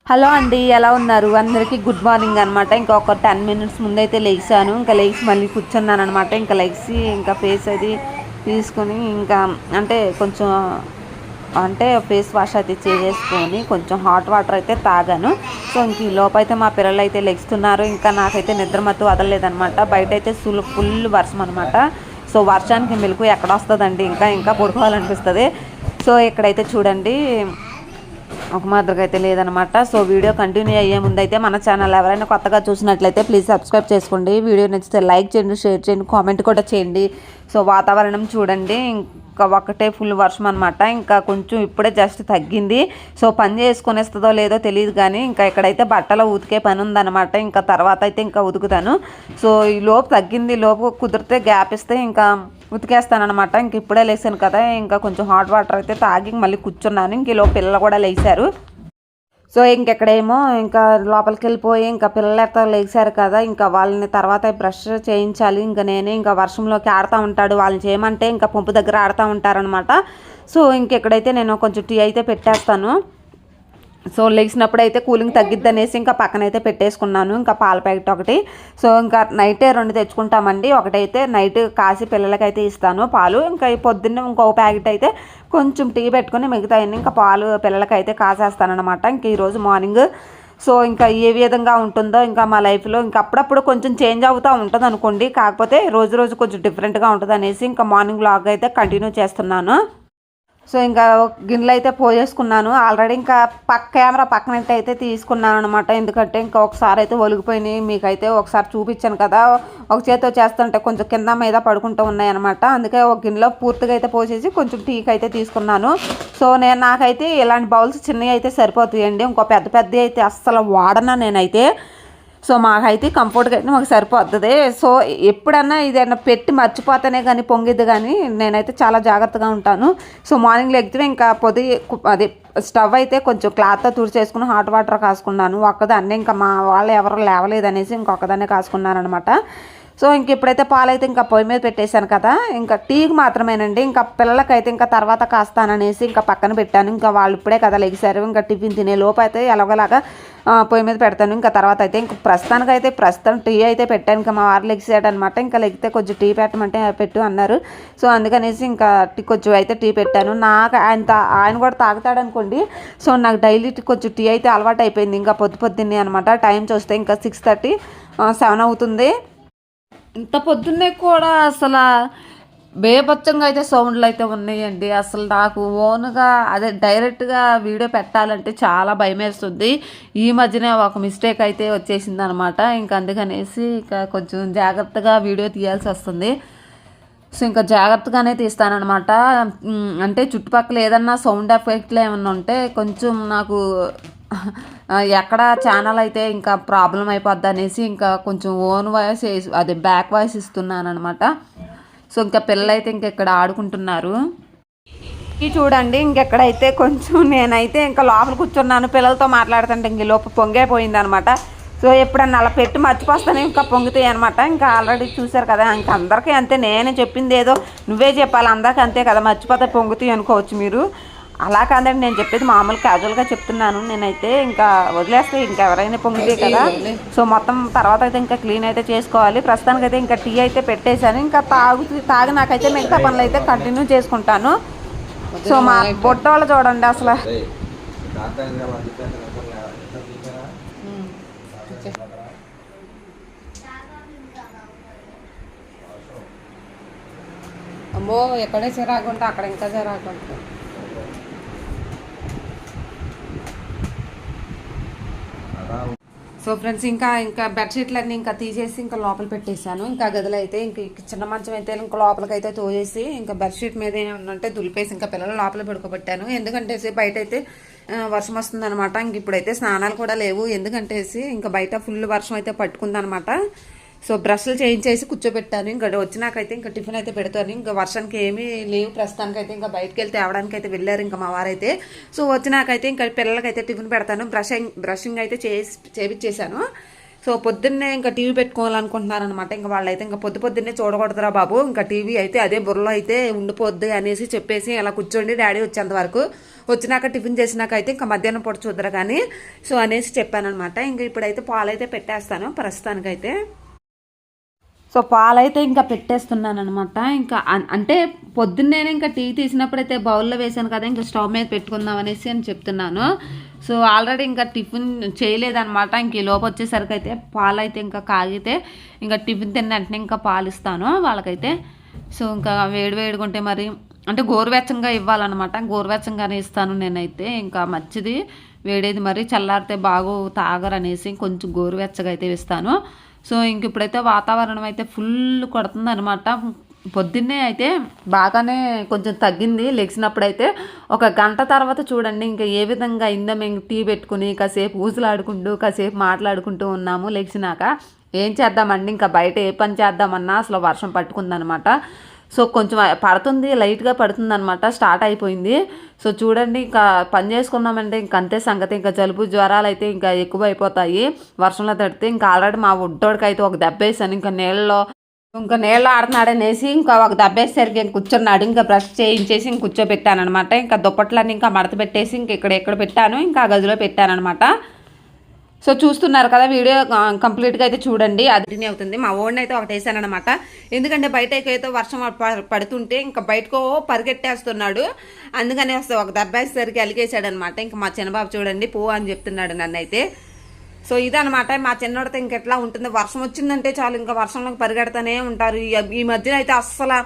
Hello అండి, ఎలా ఉన్నారు? అందరికీ గుడ్ మార్నింగ్ అనమాట. ఇంకా ఒక 10 మినిట్స్ ముందైతే లేచాను. ఇంకా లేచి మళ్ళీ కూర్చున్నాను అనమాట. ఇంకా లేచి ఇంకా ఫేస్ అది తీసుకొని ఇంకా కొంచెం ఫేస్ వాష్ అయితే చేసేసుకొని కొంచెం హాట్ వాటర్ అయితే తాగాను. సో ఇంక ఈ లోపైతే మా పిల్లలు అయితే లెగుస్తున్నారు. ఇంకా నాకైతే నిద్ర మత్తు వదలలేదనమాట. బయట అయితే ఫుల్ వర్షం అనమాట. సో వర్షానికి మెలకు ఎక్కడ వస్తుందండి, ఇంకా పడుకోవాలనిపిస్తుంది. సో ఇక్కడైతే చూడండి ఒక మాదిరిగా అయితే లేదనమాట. సో వీడియో కంటిన్యూ అయ్యే ముందైతే మన ఛానల్ ఎవరైనా కొత్తగా చూసినట్లయితే ప్లీజ్ సబ్స్క్రైబ్ చేసుకోండి. వీడియో నచ్చితే లైక్ చేయండి, షేర్ చేయండి, కామెంట్ కూడా చేయండి. సో వాతావరణం చూడండి, ఇంకా ఒకటే ఫుల్ వర్షం అనమాట. ఇంకా కొంచెం ఇప్పుడే జస్ట్ తగ్గింది. సో పని చేసుకునేస్తుందో లేదో తెలియదు, కానీ ఇంకా ఇక్కడైతే బట్టలు ఉతికే పని ఉందన్నమాట. ఇంకా తర్వాత అయితే ఇంకా ఉతుకుతాను. సో ఈ లోపు తగ్గింది, లోపు కుదిరితే గ్యాప్ ఇస్తే ఇంకా ఉతికేస్తానమాట. ఇంక ఇప్పుడే లేసాను కదా, ఇంకా కొంచెం హాట్ వాటర్ అయితే తాగి మళ్ళీ కూర్చున్నాను. ఇంక ఈలోపు పిల్లలు కూడా లేచారు. సో ఇంకెక్కడేమో ఇంకా లోపలికి వెళ్ళిపోయి ఇంకా పిల్లలు ఎత్త లేచారు కదా, ఇంకా వాళ్ళని తర్వాత బ్రష్ చేయించాలి. ఇంకా నేనే ఇంకా వర్షంలోకి ఆడుతూ ఉంటాడు, వాళ్ళని చేయమంటే ఇంకా పంపు దగ్గర ఆడుతూ ఉంటారనమాట. సో ఇంకెక్కడైతే నేను కొంచెం టీ అయితే పెట్టేస్తాను. సో లేచినప్పుడు అయితే కూలింగ్ తగ్గిద్ది అనేసి ఇంకా పక్కనైతే పెట్టేసుకున్నాను. ఇంకా పాల ప్యాకెట్ ఒకటి. సో ఇంకా నైటే 2 తెచ్చుకుంటామండి. ఒకటైతే నైట్ కాసి పిల్లలకైతే ఇస్తాను పాలు. ఇంకా పొద్దున్నే ఇంకొక ప్యాకెట్ అయితే కొంచెం టీ పెట్టుకొని మిగతా ఇంకా పాలు పిల్లలకైతే కాసేస్తానమాట. ఇంక ఈరోజు మార్నింగ్ సో ఇంకా ఏ విధంగా ఉంటుందో ఇంకా మా లైఫ్లో ఇంకా అప్పుడప్పుడు కొంచెం చేంజ్ అవుతూ ఉంటుంది అనుకోండి. కాకపోతే రోజు కొంచెం డిఫరెంట్గా ఉంటుంది అనేసి ఇంకా మార్నింగ్ వ్లాగ్ అయితే కంటిన్యూ చేస్తున్నాను. సో ఇంకా గిన్నెలు అయితే పోసేసుకున్నాను ఆల్రెడీ. ఇంకా కెమెరా పక్కనట్టు అయితే తీసుకున్నాను అనమాట. ఎందుకంటే ఇంకా ఒకసారి అయితే ఒలిగిపోయినాయి, మీకైతే ఒకసారి చూపించాను కదా. ఒక చేతితో చేస్తుంటే కొంచెం కింద మీద పడుకుంటూ ఉన్నాయన్నమాట. అందుకే ఒక గిన్నెలో పూర్తిగా అయితే పోసేసి కొంచెం టీకి అయితే తీసుకున్నాను. సో నాకైతే ఇలాంటి బౌల్స్ చిన్నవి అయితే సరిపోతాయండి. ఇంకో పెద్ద అయితే అస్సలు వాడనా నేనైతే. సో మాకైతే కంఫర్ట్గా అయితే మాకు సరిపోతుంది. సో ఎప్పుడన్నా ఇదైనా పెట్టి మర్చిపోతానే కానీ పొంగిద్ది, కానీ నేనైతే చాలా జాగ్రత్తగా ఉంటాను. సో మార్నింగ్ లెగితే ఇంకా అదే స్టవ్ అయితే కొంచెం క్లాత్తో తుడిచేసుకుని హాట్ వాటర్ కాసుకున్నాను ఒక్కదాన్ని. ఇంకా మా వాళ్ళు ఎవరు లేవలేదనేసి ఇంకొకదాన్నే కాసుకున్నాను అనమాట. సో ఇంక ఇప్పుడైతే పాలైతే ఇంకా పొయ్యి మీద పెట్టేశాను కదా, ఇంకా టీకి మాత్రమేనండి. ఇంకా పిల్లలకైతే ఇంకా తర్వాత కాస్తాననేసి ఇంకా పక్కన పెట్టాను. ఇంకా వాళ్ళు ఇప్పుడే కదా లెగిసారు. ఇంకా టిఫిన్ తినే లోపు అయితే ఎలాగోలాగా పొయ్యి మీద పెడతాను. ఇంకా తర్వాత అయితే ఇంక ప్రస్తుతం టీ అయితే పెట్టాను. ఇంకా మా వారు లెగిసాడు అనమాట. ఇంకా లెగితే కొంచెం టీ పెట్టమంటే పెట్టు అన్నారు. సో అందుకనేసి ఇంకా కొంచెం అయితే టీ పెట్టాను. నాకు ఆయన కూడా తాగుతాడు అనుకోండి. సో నాకు డైలీ కొంచెం టీ అయితే అలవాటు అయిపోయింది. ఇంకా పొద్దున్నే అనమాట. టైం చూస్తే ఇంకా 6:30, 7 అవుతుంది. ఇంత పొద్దున్నే కూడా అసలు బేభత్సంగా అయితే సౌండ్లు అయితే ఉన్నాయండి. అసలు నాకు ఓన్గా డైరెక్ట్గా వీడియో పెట్టాలంటే చాలా భయం వేస్తుంది. ఈ మధ్యనే ఒక మిస్టేక్ అయితే వచ్చేసింది అనమాట. ఇంకా అందుకనేసి ఇంకా కొంచెం జాగ్రత్తగా వీడియో తీయాల్సి వస్తుంది. సో ఇంకా జాగ్రత్తగానే తీస్తానమాట. అంటే చుట్టుపక్కల ఏదన్నా సౌండ్ ఎఫెక్ట్లు ఏమన్నా ఉంటే కొంచెం నాకు ఎక్కడ ఛానల్ అయితే ఇంకా ప్రాబ్లం అయిపోద్ది అనేసి ఇంకా కొంచెం ఓన్ వాయిస్ బ్యాక్ వాయిస్ ఇస్తున్నాను అనమాట. సో ఇంకా పిల్లలైతే ఇక్కడ ఆడుకుంటున్నారు. ఇది చూడండి, ఇంకెక్కడైతే కొంచెం నేనైతే ఇంకా లోపల కూర్చున్నాను పిల్లలతో మాట్లాడుతుంటే ఇంక లోపు పొంగైపోయింది అనమాట. సో ఎప్పుడన్నా అలా పెట్టి మర్చిపోస్తాను ఇంకా పొంగుతాయి అనమాట. ఇంకా ఆల్రెడీ చూసారు కదా, ఇంకా అందరికీ అంతే. నేనే చెప్పింది ఏదో నువ్వే చెప్పాలి, అందరికీ అంతే కదా, మర్చిపోతే పొంగుతాయి అనుకోవచ్చు మీరు. అలా కాదండి, నేను చెప్పేది మామూలు క్యాజువల్గా చెప్తున్నాను. నేనైతే ఇంకా వదిలేస్తే ఇంకెవరైనా పొంగితే కదా. సో మొత్తం తర్వాత అయితే ఇంకా క్లీన్ అయితే చేసుకోవాలి. ప్రస్తుతానికైతే ఇంకా టీ అయితే పెట్టేశాను. ఇంకా తాగి నాకైతే మిగతా పనులు అయితే కంటిన్యూ చేసుకుంటాను. సో మా బొట్టోళ్ళు చూడండి అసలు అమ్మో, ఎక్కడే చిరాకుంటే అక్కడ ఇంకా చిరాకుంటుంది. సో ఫ్రెండ్స్ ఇంకా బెడ్షీట్లన్నీ ఇంకా తీసేసి ఇంకా లోపల పెట్టేశాను. ఇంకా గదిలో అయితే ఇంక చిన్న మంచం అయితే ఇంకా లోపలికైతే తోసేసి ఇంకా బెడ్షీట్ మీద ఏమంటే దులిపేసి ఇంకా పిల్లలు లోపల పడుకోబెట్టాను. ఎందుకంటే బయట అయితే వర్షం వస్తుందన్నమాట. ఇంక ఇప్పుడైతే స్నానాలు కూడా లేవు. ఎందుకంటే ఇంకా బయట ఫుల్ వర్షం అయితే పట్టుకుందనమాట. సో బ్రష్లు చేయించేసి కూర్చోబెట్టాను. ఇంకా వచ్చినాకైతే ఇంకా టిఫిన్ అయితే పెడతాను. ఇంకా వర్షానికి ఏమీ లేవు ప్రస్తుతానికైతే. ఇంకా బయటకు వెళ్తే తేవడానికి అయితే వెళ్ళారు ఇంకా మా వారైతే. సో వచ్చినాకైతే ఇంకా పిల్లలకైతే టిఫిన్ పెడతాను. బ్రషింగ్ అయితే చేయించేసాను. సో పొద్దున్నే ఇంకా టీవీ పెట్టుకోవాలనుకుంటున్నారనమాట. ఇంకా వాళ్ళైతే ఇంకా పొద్దున్నే చూడకూడదురా బాబు, ఇంకా టీవీ అయితే అదే బుర్రలో అయితే ఉండిపోద్ది అనేసి చెప్పేసి అలా కూర్చోండి డాడీ వచ్చేంత వరకు. వచ్చినాక టిఫిన్ చేసినాక అయితే ఇంకా మధ్యాహ్నం పూట చూద్దరు కానీ సో అనేసి చెప్పాను అనమాట. ఇంక ఇప్పుడైతే పాలైతే పెట్టేస్తాను ప్రస్తుతానికైతే. సో పాలైతే ఇంకా పెట్టేస్తున్నాను అనమాట. ఇంకా అంటే పొద్దున్నే ఇంకా టీ తీసినప్పుడైతే బౌల్లో వేసాను కదా, ఇంకా స్టవ్ మీద పెట్టుకుందాం అనేసి అని చెప్తున్నాను. సో ఆల్రెడీ ఇంకా టిఫిన్ చేయలేదన్నమాట. ఇంక ఈ లోపు వచ్చేసరికి అయితే పాలు అయితే ఇంకా కాగితే ఇంకా టిఫిన్ తిన్న వెంటనే ఇంకా పాలు ఇస్తాను వాళ్ళకైతే. సో ఇంకా వేడివేడిగా ఉంటే మరి అంటే గోరువెచ్చంగా ఇవ్వాలన్నమాట, గోరువెచ్చంగానే ఇస్తాను నేనైతే. ఇంకా మంచిది వేడేది మరి చల్లారితే బాగు తాగరనేసి కొంచెం గోరువెచ్చగా అయితే ఇస్తాను. సో ఇంక ఇప్పుడైతే వాతావరణం అయితే ఫుల్ కొడుతుంది అనమాట. పొద్దున్నే అయితే బాగానే కొంచెం తగ్గింది లెగిసినప్పుడైతే. ఒక గంట తర్వాత చూడండి ఇంకా ఏ విధంగా అయిందో. మేము టీ పెట్టుకుని కాసేపు ఊసులాడుకుంటూ కాసేపు మాట్లాడుకుంటూ ఉన్నాము లెగిసినాక. ఏం చేద్దామండి, ఇంకా బయట ఏ పని చేద్దామన్నా అసలు వర్షం పట్టుకుందనమాట. సో కొంచెం పడుతుంది, లైట్గా పడుతుంది అనమాట, స్టార్ట్ అయిపోయింది. సో చూడండి ఇంకా పని చేసుకున్నామంటే ఇంక అంతే సంగతి. ఇంకా జలుబు జ్వరాలు అయితే ఇంకా ఎక్కువ అయిపోతాయి వర్షంలో తడితే. ఇంకా ఆల్రెడీ మా ఉడ్డోడికి అయితే ఒక దెబ్బ వేసాను. ఇంకా నీళ్ళు ఆడుతున్నాడనేసి ఇంకా ఒక దెబ్బ వేసేసరికి ఇంక కూర్చున్నాడు. ఇంకా బ్రష్ చేయించేసి ఇంక కూర్చోబెట్టాను అనమాట. ఇంకా దుప్పట్లన్నీ ఇంకా మడత పెట్టేసి ఇంక ఎక్కడ పెట్టాను, ఇంకా ఆ గదిలో పెట్టాను అనమాట. సో చూస్తున్నారు కదా, వీడియో కంప్లీట్గా అయితే చూడండి. అది అవుతుంది. మా ఓడిని అయితే ఒకటి వేసాను అనమాట. ఎందుకంటే బయటకి అయితే వర్షం పడుతుంటే ఇంకా బయటకు పరిగెట్టేస్తున్నాడు. అందుకని వస్తే ఒక దెబ్బ వేసేసరికి అలిగేసాడు అనమాట. ఇంకా మా చిన్నబాబు చూడండి పో అని చెప్తున్నాడు నన్ను అయితే. సో ఇదనమాట మా చిన్నోడితో ఇంకెట్లా ఉంటుంది, వర్షం వచ్చిందంటే చాలు ఇంకా వర్షంలోకి పరిగెడతానే ఉంటారు. ఈ మధ్యన అయితే అస్సలు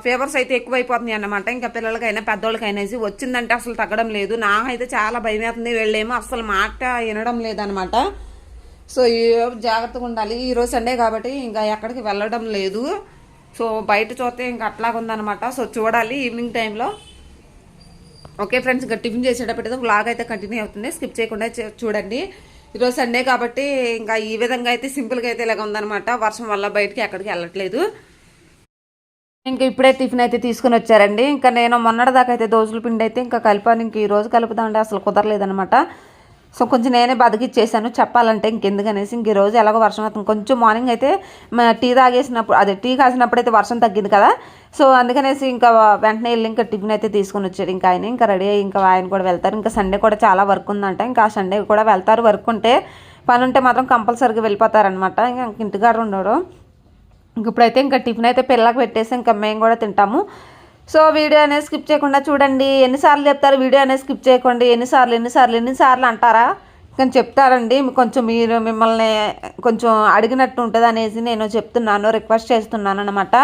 ఫీవర్స్ అయితే ఎక్కువైపోతున్నాయి అన్నమాట. ఇంకా పిల్లలకైనా పెద్దోళ్ళకైనా వచ్చిందంటే అసలు తగ్గడం లేదు. నాకైతే చాలా భయం అవుతుంది. వెళ్ళేమో అసలు మాట వినడం లేదనమాట. సో జాగ్రత్తగా ఉండాలి. ఈరోజు సండే కాబట్టి ఇంకా ఎక్కడికి వెళ్ళడం లేదు. సో బయట చూస్తే ఇంకా అట్లాగా ఉందనమాట. సో చూడాలి ఈవినింగ్ టైంలో. ఓకే ఫ్రెండ్స్, ఇంకా టిఫిన్ చేసేటప్పుడు వ్లాగ్ అయితే కంటిన్యూ అవుతుంది, స్కిప్ చేయకుండా చూడండి. ఈరోజు సండే కాబట్టి ఇంకా ఈ విధంగా అయితే సింపుల్గా అయితే ఇలాగ ఉందనమాట. వర్షం వల్ల బయటికి ఎక్కడికి వెళ్ళట్లేదు. ఇంకా ఇప్పుడే టిఫిన్ అయితే తీసుకుని వచ్చారండి. ఇంకా నేను మొన్నటిదాకా అయితే దోశల పిండి అయితే ఇంకా కలిపాను. ఇంక ఈరోజు కలుపుదామంటే అసలు కుదరలేదనమాట. సో కొంచెం నేనే బతికిచ్చేసాను చెప్పాలంటే. ఇంకెందుకనేసి ఇంక ఈరోజు ఎలాగో వర్షం అవుతుంది. కొంచెం మార్నింగ్ అయితే టీ తాగేసినప్పుడు అదే టీ కాసినప్పుడు అయితే వర్షం తగ్గింది కదా. సో అందుకనేసి ఇంకా వెంటనే వెళ్ళి ఇంకా టిఫిన్ అయితే తీసుకుని వచ్చాడు. ఇంకా ఆయన ఇంకా రెడీ అయ్యి ఇంకా ఆయన కూడా వెళ్తారు. ఇంకా సండే కూడా చాలా వర్క్ ఉందంట. ఇంకా ఆ సండే కూడా వెళ్తారు. వర్క్ ఉంటే పని ఉంటే మాత్రం కంపల్సరీగా వెళ్ళిపోతారనమాట. ఇంకా ఇంటికాడ ఉండడు. ఇంక ఇప్పుడైతే ఇంకా టిఫిన్ అయితే పిల్లలకు పెట్టేసి ఇంకా మేము కూడా తింటాము. సో వీడియో అనేది స్కిప్ చేయకుండా చూడండి. ఎన్నిసార్లు చెప్తారు వీడియో అనేది స్కిప్ చేయకండి, ఎన్నిసార్లు అంటారా కానీ చెప్తారండి. కొంచెం మీరు మిమ్మల్ని కొంచెం అడిగినట్టు ఉంటుంది అనేసి నేను చెప్తున్నాను, రిక్వెస్ట్ చేస్తున్నాను అనమాట.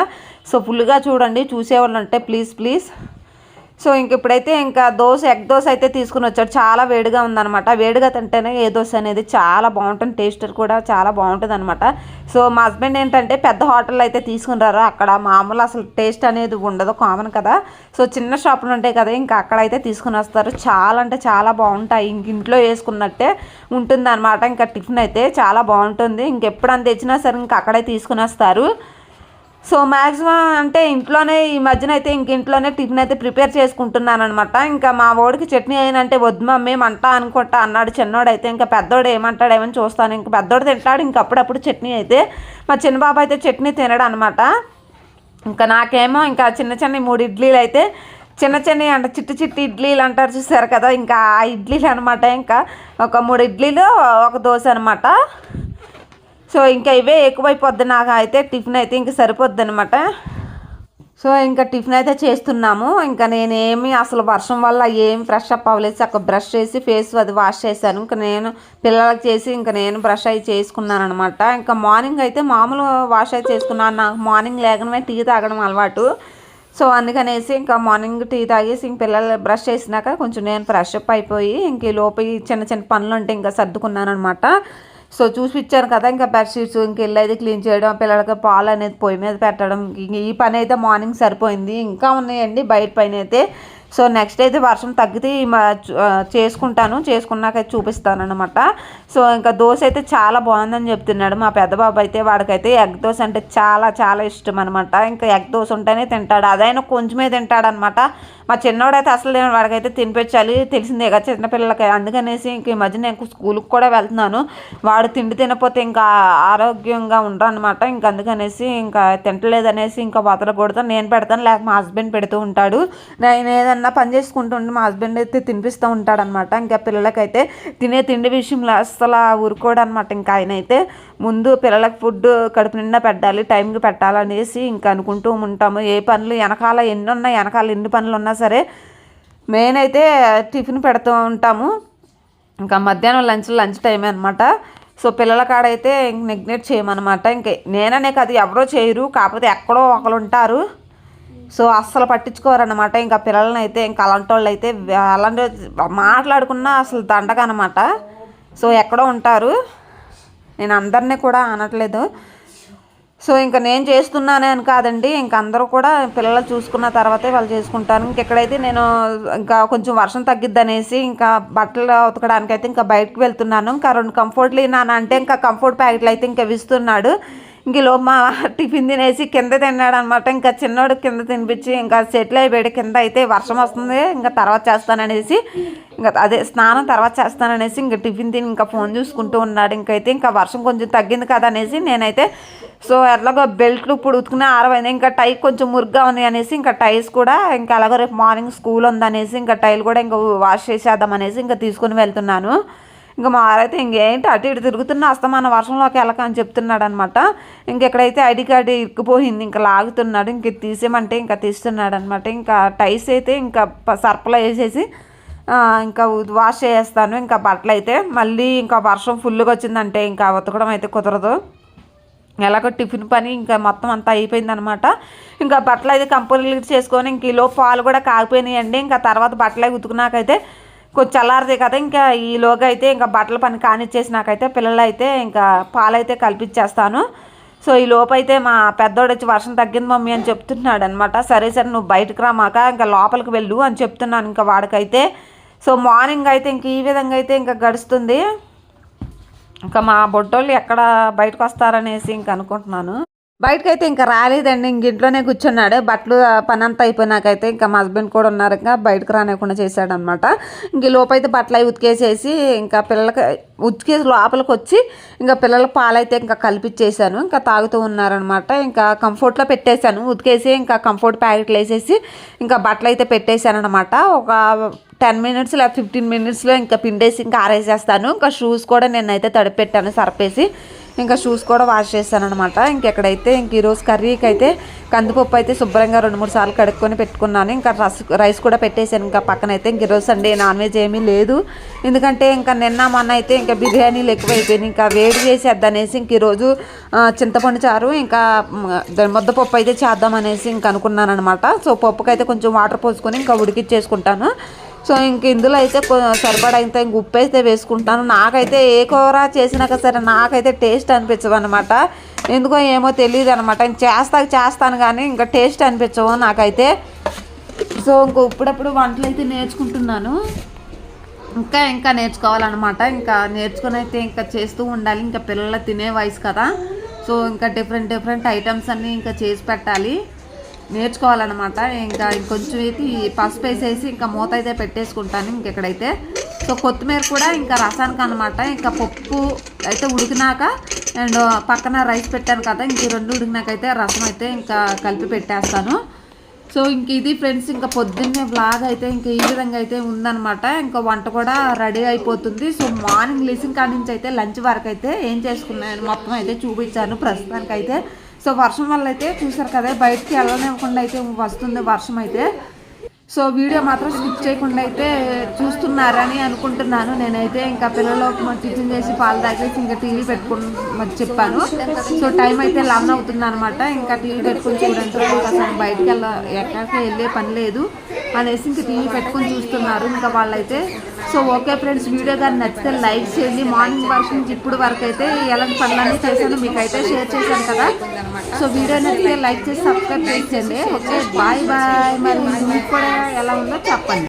సో ఫుల్గా చూడండి, చూసేవాళ్ళు అంటే ప్లీజ్. సో ఇంక ఇప్పుడైతే ఇంకా ఎగ్ దోశ అయితే తీసుకుని వచ్చాడు. చాలా వేడిగా ఉందనమాట. వేడిగా తింటేనే ఏ దోశ అనేది చాలా బాగుంటుంది, టేస్ట్ కూడా చాలా బాగుంటుంది అనమాట. సో మా హస్బెండ్ ఏంటంటే పెద్ద హోటల్లో అయితే తీసుకుని రారు. అక్కడ మామూలు అసలు టేస్ట్ అనేది ఉండదు, కామన్ కదా. సో చిన్న షాపులు ఉంటాయి కదా, ఇంకా అక్కడైతే తీసుకుని వస్తారు. చాలా అంటే చాలా బాగుంటాయి. ఇంక ఇంట్లో వేసుకున్నట్టే ఉంటుంది అనమాట. ఇంకా టిఫిన్ అయితే చాలా బాగుంటుంది. ఇంకెప్పుడని తెచ్చినా సరే ఇంకా అక్కడే తీసుకుని వస్తారు. సో మ్యాక్సిమం అంటే ఇంట్లోనే ఈ మధ్యన అయితే ఇంట్లోనే టిఫిన్ అయితే ప్రిపేర్ చేసుకుంటున్నాను అనమాట. ఇంకా మా వాడికి చట్నీ అయినంటే వద్దు మమ్మీ మంట అనుకుంటా అన్నాడు చిన్నోడైతే. ఇంకా పెద్దోడు ఏమంటాడేమని చూస్తాను. ఇంకా పెద్దోడు తింటాడు ఇంకా అప్పుడప్పుడు చట్నీ అయితే. మా చిన్నబాబు అయితే చట్నీ తినడు అనమాట. ఇంకా నాకేమో ఇంకా చిన్న 3 ఇడ్లీలు అయితే చిన్న అంటే చిట్టి ఇడ్లీలు అంటారు చూసారు కదా, ఇంకా ఆ ఇడ్లీలు అనమాట. ఇంకా ఒక 3 ఇడ్లీలు ఒక దోశ అనమాట. సో ఇంకా ఇవే ఎక్కువైపోద్ది నాకు అయితే. టిఫిన్ అయితే ఇంకా సరిపోద్ది అనమాట. సో ఇంకా టిఫిన్ అయితే చేస్తున్నాము. ఇంకా నేనేమి అసలు వర్షం వల్ల ఏం ఫ్రెష్ అప్ అవ్వలేదు. అక్కడ బ్రష్ చేసి ఫేస్ అది వాష్ చేశాను. ఇంకా నేను పిల్లలకి చేసి ఇంకా నేను బ్రష్ అయితే చేసుకున్నాను అనమాట. ఇంకా మార్నింగ్ అయితే మామూలు వాష్ అయితే చేసుకున్నాను. నాకు మార్నింగ్ లేకనే టీ తాగడం అలవాటు. సో అందుకనేసి ఇంకా మార్నింగ్ టీ తాగేసి ఇంక పిల్లలు బ్రష్ చేసినాక కొంచెం నేను ఫ్రెష్ అప్ అయిపోయి ఇంక ఈ లోపు చిన్న పనులు ఉంటే ఇంకా సర్దుకున్నాను అనమాట. సో చూపించాను కదా, ఇంకా బెడ్షీట్స్ ఇంక ఇల్లు అయితే క్లీన్ చేయడం, పిల్లలకి పాలు అనేది పొయ్యి మీద పెట్టడం, ఈ పని అయితే మార్నింగ్ సరిపోయింది. ఇంకా ఉన్నాయండి బయట పైన అయితే. సో నెక్స్ట్ అయితే వర్షం తగ్గితే చేసుకున్నాక చూపిస్తాను అనమాట. సో ఇంకా దోశ అయితే చాలా బాగుందని చెప్తున్నాడు మా పెద్ద బాబు అయితే. వాడికైతే ఎగ్ దోశ అంటే చాలా ఇష్టం అనమాట. ఇంకా ఎగ్ దోశ ఉంటేనే తింటాడు, అదైనా కొంచెమే తింటాడు అనమాట. మా చిన్నోడైతే అసలు వాడికైతే తినిపించాలి, తెలిసిందే కదా చిన్నపిల్లలకి. అందుకనేసి ఇంక ఈ మధ్య నేను స్కూల్కి కూడా వెళ్తున్నాను. వాడు తిండి తినకపోతే ఇంకా ఆరోగ్యంగా ఉండరు అనమాట. ఇంక అందుకనేసి ఇంకా తింటలేదనేసి ఇంకా వదలకూడదు, నేను పెడతాను లేక మా హస్బెండ్ పెడుతూ ఉంటాడు. నేను ఏదన్నా ఏమన్నా పని చేసుకుంటూ ఉండి మా హస్బెండ్ అయితే తినిపిస్తూ ఉంటాడనమాట. ఇంకా పిల్లలకైతే తినే తిండి విషయంలో అస్సలు ఊరుకోడనమాట. ఇంకా ఆయన అయితే ముందు పిల్లలకి ఫుడ్ కడుపు నిండా పెట్టాలి, టైంకి పెట్టాలనేసి ఇంకా అనుకుంటూ ఉంటాము. ఏ పనులు వెనకాల ఎన్ని పనులు ఉన్నా సరే మెయిన్ అయితే టిఫిన్ పెడుతూ ఉంటాము. ఇంకా మధ్యాహ్నం లంచ్ టైమే అనమాట. సో పిల్లల కాడైతే నెగ్లెక్ట్ చేయమన్నమాట. ఇంకే నేననే కాదు ఎవరో చేయరు, కాకపోతే ఎక్కడో ఒకరు ఉంటారు. సో అస్సలు పట్టించుకోరన్నమాట. ఇంకా పిల్లలని అయితే ఇంకా అలాంటి వాళ్ళు అయితే అలాంటి మాట్లాడుకున్నా అసలు దండగనమాట. సో ఎక్కడో ఉంటారు, నేను అందరినీ కూడా అనట్లేదు. సో ఇంకా నేను చేస్తున్నానే అని కాదండి, ఇంక అందరూ కూడా పిల్లలు చూసుకున్న తర్వాతే వాళ్ళు చేసుకుంటారు. ఇంకెక్కడైతే నేను ఇంకా కొంచెం వర్షం తగ్గిద్ది అనేసి ఇంకా బట్టలు ఉతకడానికి అయితే ఇంకా బయటకు వెళ్తున్నాను. ఇంకా 2 కంఫర్ట్లు నాన్న అంటే ఇంకా కంఫర్ట్ ప్యాకెట్లు అయితే ఇంకా విస్తున్నాడు. ఇంక మా టిఫిన్ తినేసి కింద తిన్నాడు అనమాట. ఇంకా చిన్నోడు కింద తినిపించి ఇంకా సెటిల్ అయిపోయాడు. కింద అయితే వర్షం వస్తుంది, ఇంకా తర్వాత చేస్తాననేసి ఇంకా అదే స్నానం తర్వాత చేస్తాననేసి ఇంకా టిఫిన్ తిని ఇంకా ఫోన్ చూసుకుంటూ ఉన్నాడు. ఇంకైతే ఇంకా వర్షం కొంచెం తగ్గింది కదా అనేసి నేనైతే సో ఎట్లాగో బెల్ట్లు ఇప్పుడు ఉతుకునే ఆరవైంది, ఇంకా టై కొంచెం మురుగ్గా ఉంది అనేసి ఇంకా టైస్ కూడా ఇంకా అలాగో రేపు మార్నింగ్ స్కూల్ ఉందనేసి ఇంకా టైల్ కూడా ఇంకా వాష్ చేసేద్దాం అనేసి ఇంకా తీసుకుని వెళ్తున్నాను. ఇంకా మా వారైతే ఇంకేంటి అటు ఇటు తిరుగుతున్నా అస్తమాన వర్షంలోకి వెళ్ళక అని చెప్తున్నాడు అనమాట. ఇంకెక్కడైతే ఐడి కార్డు ఇరుక్కుపోయింది, ఇంకా లాగుతున్నాడు. ఇంక తీసేయమంటే ఇంకా తీస్తున్నాడు అనమాట. ఇంకా టైస్ అయితే ఇంకా సర్పలో వేసేసి ఇంకా వాష్ చేస్తాను. ఇంకా బట్టలు అయితే మళ్ళీ ఇంకా వర్షం ఫుల్గా వచ్చిందంటే ఇంకా ఉతకడం అయితే కుదరదు. ఎలాగో టిఫిన్ పని ఇంకా మొత్తం అంతా అయిపోయిందనమాట. ఇంకా బట్టలు అయితే కంప్లీట్ చేసుకొని ఇంక ఈలో పాలు కూడా కాగిపోయినాయండి. ఇంకా తర్వాత బట్టలు అవి ఉతుకున్నాకైతే కొంచెం చల్లారితే కదా, ఇంకా ఈలోగా అయితే ఇంకా బట్టల పని కానిచ్చేసినాకైతే పిల్లలు అయితే ఇంకా పాలైతే కల్పించేస్తాను. సో ఈ లోపు అయితే మా పెద్దోడు వచ్చి వర్షం తగ్గింది మమ్మీ అని చెప్తున్నాడు అనమాట. సరే నువ్వు బయటకు రామాక ఇంకా లోపలికి వెళ్ళు అని చెప్తున్నాను ఇంకా వాడికైతే. సో మార్నింగ్ అయితే ఇంక ఈ విధంగా అయితే ఇంకా గడుస్తుంది. ఇంకా మా బొడ్డోళ్ళు ఎక్కడ బయటకు వస్తారనేసి ఇంక అనుకుంటున్నాను. బయటకైతే ఇంకా రాలేదండి, ఇంక ఇంట్లోనే కూర్చున్నాడు. బట్టలు పని అంతా అయిపోయినాకైతే ఇంకా మా హస్బెండ్ కూడా ఉన్నారు, ఇంకా బయటకు రానివ్వకుండా చేశాడనమాట. ఇంక లోపైతే బట్టలు అవి ఉతికేసేసి ఇంకా పిల్లలకి ఉతికేసి లోపలికి వచ్చి ఇంకా పిల్లలకి పాలైతే ఇంకా కలిపిచ్చేసాను. ఇంకా తాగుతూ ఉన్నారనమాట. ఇంకా కంఫర్ట్లో పెట్టేశాను, ఉతికేసి ఇంకా కంఫర్ట్ ప్యాకెట్లు వేసేసి ఇంకా బట్టలు అయితే పెట్టేశాను అనమాట. ఒక 10 మినిట్స్ లేదా 15 మినిట్స్లో ఇంకా పిండేసి ఇంకా ఆరేసేస్తాను. ఇంకా షూస్ కూడా నేనైతే తడిపెట్టాను సర్పేసి, ఇంకా షూస్ కూడా వాష్ చేస్తాను అనమాట. ఇంకెక్కడైతే ఇంక ఈరోజు కర్రీకి అయితే కందిపప్పు అయితే శుభ్రంగా 2-3 సార్లు కడుక్కొని పెట్టుకున్నాను. ఇంకా రైస్ కూడా పెట్టేశాను ఇంకా పక్కనైతే. ఇంక ఈరోజు సండే నాన్ వెజ్ ఏమీ లేదు, ఎందుకంటే ఇంకా నిన్న మొన్న అయితే ఇంకా బిర్యానీలు ఎక్కువైపోయినాయి. ఇంకా వేడి చేసేద్దనేసి ఇంక ఈరోజు చింతపండు చారు ఇంకా ముద్దపప్పు అయితే చేద్దామనేసి ఇంక అనుకున్నాను అనమాట. సో పప్పుకైతే కొంచెం వాటర్ పోసుకొని ఇంకా ఉడికిచ్చేసుకుంటాను. సో ఇంక ఇందులో అయితే సరిపడా ఇంత ఇంక ఉప్పు అయితే వేసుకుంటాను. నాకైతే ఏ కూర చేసినాక సరే నాకైతే టేస్ట్ అనిపించవు అనమాట, ఎందుకో ఏమో తెలియదు అనమాట. చేస్తాను కానీ ఇంకా టేస్ట్ అనిపించవు నాకైతే. సో ఇంక ఇప్పుడప్పుడు వంటలు అయితే నేర్చుకుంటున్నాను, ఇంకా నేర్చుకోవాలన్నమాట. ఇంకా నేర్చుకుని అయితే ఇంకా చేస్తూ ఉండాలి. ఇంకా పిల్లలు తినే వయసు కదా, సో ఇంకా డిఫరెంట్ ఐటమ్స్ అన్నీ ఇంకా చేసి పెట్టాలి, నేర్చుకోవాలన్నమాట. ఇంకా ఇంకొంచెం అయితే పసుపు వేసేసి ఇంకా మూత అయితే పెట్టేసుకుంటాను ఇంకెక్కడైతే. సో కొత్తిమీర కూడా ఇంకా రసానికి అనమాట. ఇంకా పప్పు అయితే ఉడికినాక అండ్ పక్కన రైస్ పెట్టాను కదా, ఇంక 2 ఉడికినాకైతే రసం అయితే ఇంకా కలిపి పెట్టేస్తాను. సో ఇంక ఇది ఫ్రెండ్స్, ఇంకా పొద్దున్నే వ్లాగ్ అయితే ఇంకా ఈ విధంగా అయితే ఉందన్నమాట. ఇంకా వంట కూడా రెడీ అయిపోతుంది. సో మార్నింగ్ లేచిన కాడి నుంచి అయితే లంచ్ వరకు అయితే ఏం చేసుకున్నాను మొత్తం అయితే చూపించాను ప్రస్తుతానికైతే. సో వర్షం వల్ల అయితే చూసారు కదా, బయటికి వెళ్ళనివ్వకుండా అయితే వస్తుంది వర్షం అయితే. సో వీడియో మాత్రం స్కిప్ చేయకుండా అయితే చూస్తున్నారని అనుకుంటున్నాను నేనైతే. ఇంకా పిల్లలు టిఫిన్ చేసి పాలు తాగేసి ఇంకా టీవీ పెట్టుకుని చెప్పాను. సో టైం అయితే 11 అవుతుంది అనమాట. ఇంకా టీవీ పెట్టుకుని చూడండి, అసలు బయటికి ఎక్కడికి వెళ్ళే పని లేదు అనేసి ఇంకా టీవీ పెట్టుకొని చూస్తున్నారు ఇంకా వాళ్ళైతే. సో ఓకే ఫ్రెండ్స్, వీడియో కానీ నచ్చితే లైక్ చేయండి. మార్నింగ్ వర్క్ నుంచి ఇప్పుడు వరకు అయితే ఎలాంటి పనులన్నీ చేశాను మీకైతే షేర్ చేశాను కదా. సో వీడియో నచ్చితే లైక్ చేసి సబ్స్క్రైబ్ చేయండి. Okay bye. మరి మీకు కూడా ఎలా ఉందో చెప్పండి.